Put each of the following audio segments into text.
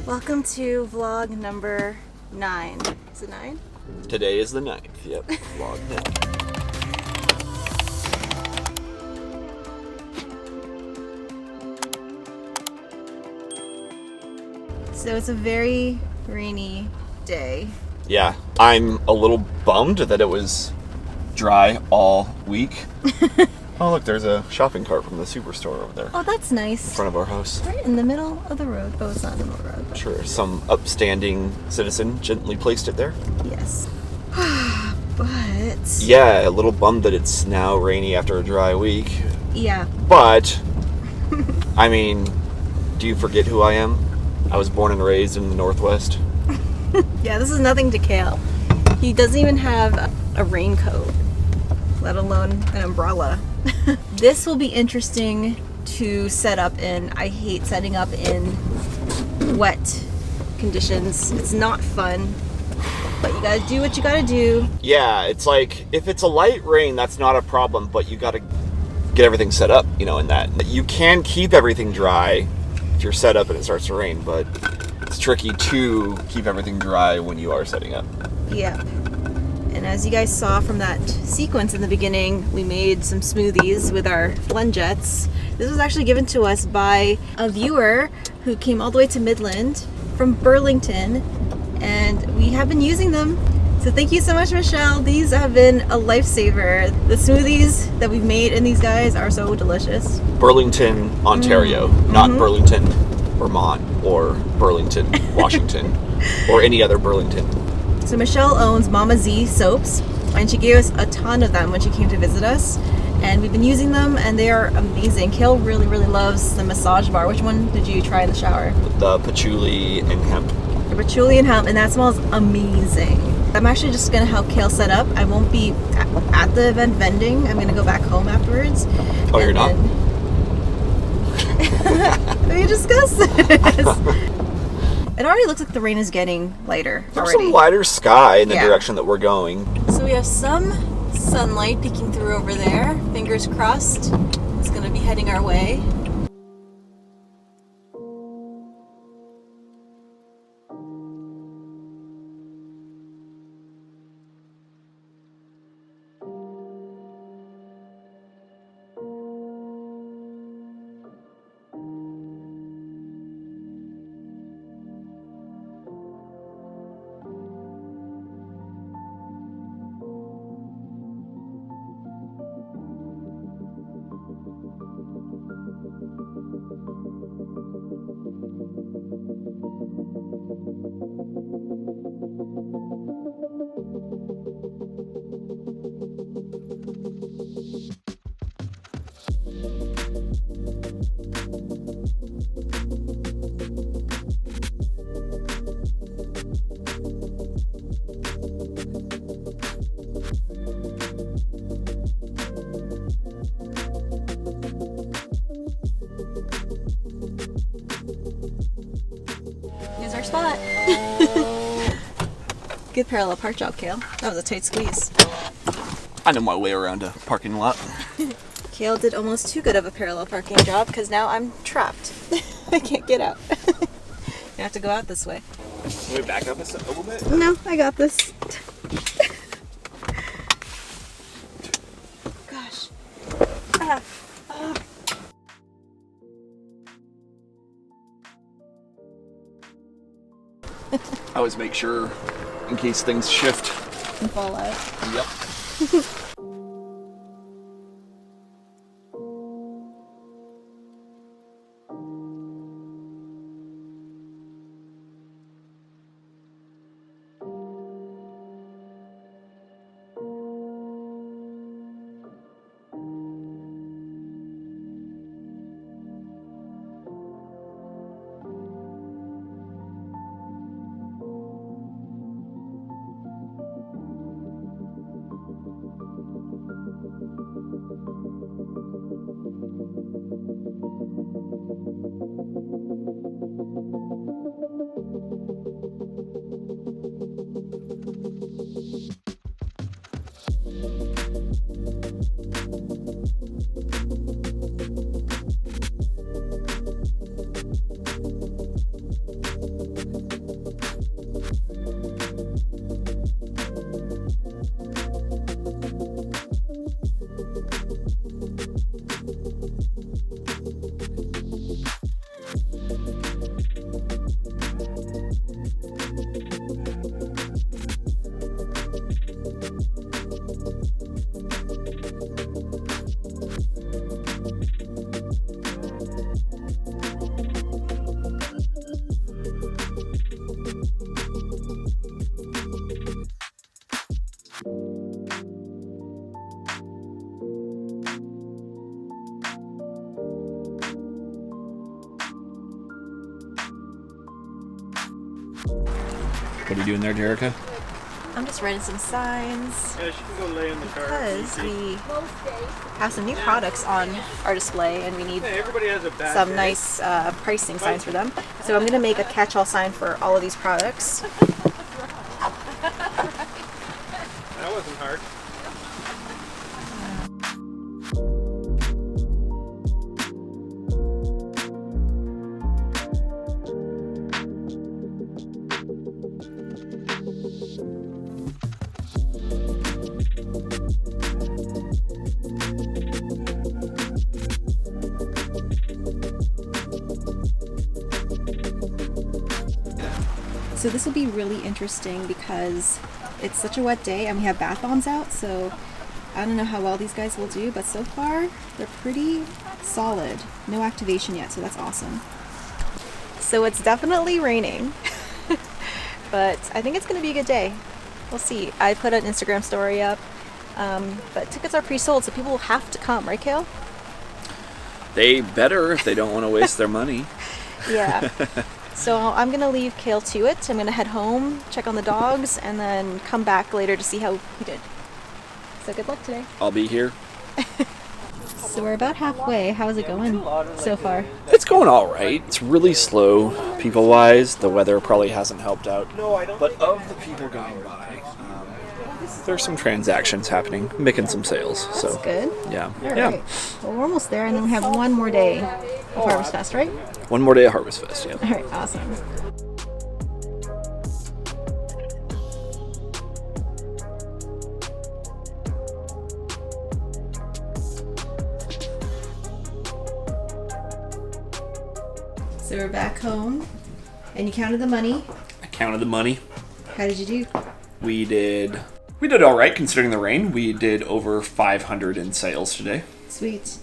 Welcome to vlog number 9. Is it 9? Today is the 9th, yep. Vlog 9. So it's a very rainy day. Yeah, I'm a little bummed that it was dry all week. Oh, look, there's a shopping cart from the superstore over there. Oh, that's nice. In front of our house. Right in the middle of the road. Oh, it's not in the middle of the road. Sure, some upstanding citizen gently placed it there. Yes. But... Yeah, a little bummed that it's now rainy after a dry week. Yeah. But, I mean, do you forget who I am? I was born and raised in the Northwest. Yeah, this is nothing to Cale. He doesn't even have a raincoat, let alone an umbrella. This will be interesting to set up in. I hate setting up in wet conditions. It's not fun, but you gotta do what you gotta do. Yeah, it's like, if it's a light rain, that's not a problem, but you gotta get everything set up, in that. You can keep everything dry if you're set up and it starts to rain, but it's tricky to keep everything dry when you are setting up. Yeah. And as you guys saw from that sequence in the beginning, we made some smoothies with our blend jets. This was actually given to us by a viewer who came all the way to Midland from Burlington, and we have been using them. So thank you so much, Michelle. These have been a lifesaver. The smoothies that we've made in these guys are so delicious. Burlington, Ontario, not Burlington, Vermont, or Burlington, Washington, or any other Burlington. So Michelle owns Mama Z soaps, and she gave us a ton of them when she came to visit us, and we've been using them, and they are amazing. Cale really, really loves the massage bar. Which one did you try in the shower? The patchouli and hemp. The patchouli and hemp, and that smells amazing. I'm actually just gonna help Cale set up. I won't be at the event vending. I'm gonna go back home afterwards. Oh, you're not? We discuss this. It already looks like the rain is getting lighter. There's some lighter sky in the direction that we're going. So we have some sunlight peeking through over there. Fingers crossed. It's going to be heading our way. Here's our spot. Good parallel park job, Cale. That was a tight squeeze. I know my way around a parking lot. Cale did almost too good of a parallel parking job because now I'm trapped. I can't get out. I have to go out this way. Can we back up a little bit? No, I got this. Gosh. I always make sure in case things shift. And fall out. Yep. What are you doing there, Jerika? I'm just writing some signs Yeah, she can go lay in the car. because we have some new products on our display and we need Hey, everybody has a bad some day. nice pricing signs for them. So I'm going to make a catch-all sign for all of these products. That wasn't hard. So this will be really interesting because it's such a wet day and we have bath bombs out, so I don't know how well these guys will do, but so far they're pretty solid. No activation yet, so that's awesome. So it's definitely raining, but I think it's going to be a good day. We'll see. I put an Instagram story up, but tickets are pre-sold, so people will have to come, right, Cale? They better if they don't want to waste their money. Yeah. So I'm going to leave Cale to it. I'm going to head home, check on the dogs, and then come back later to see how he did. So good luck today. I'll be here. So we're about halfway. How's it going so far? It's going all right. It's really slow, people-wise. The weather probably hasn't helped out. But of the people going by, there's some transactions happening, making some sales. So That's good. yeah, All yeah. right. Well, we're almost there, and then we have one more day of Harvest Fest, right? One more day of Harvest Fest. Yeah. All right, awesome. So we're back home, and you counted the money. I counted the money. How did you do? We did all right considering the rain. We did over 500 in sales today. Sweet.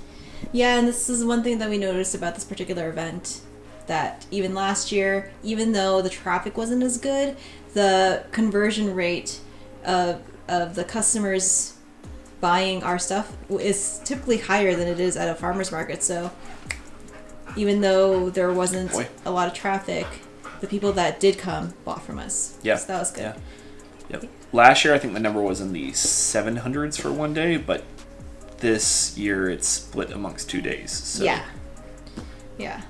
Yeah, and this is one thing that we noticed about this particular event, that even last year, even though the traffic wasn't as good, the conversion rate of the customers buying our stuff is typically higher than it is at a farmer's market. So even though there wasn't a lot of traffic, the people that did come bought from us. Yeah. So that was good. Yeah. Yep. Last year, I think the number was in the 700s for one day, but this year it's split amongst 2 days. So Yeah. Yeah.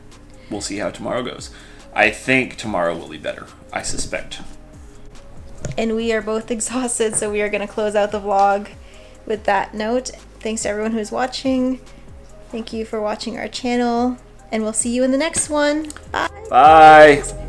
we'll see how tomorrow goes. I think tomorrow will be better. I suspect. And we are both exhausted, so we are going to close out the vlog with that note. Thanks to everyone who's watching. Thank you for watching our channel, and we'll see you in the next one. Bye. Bye.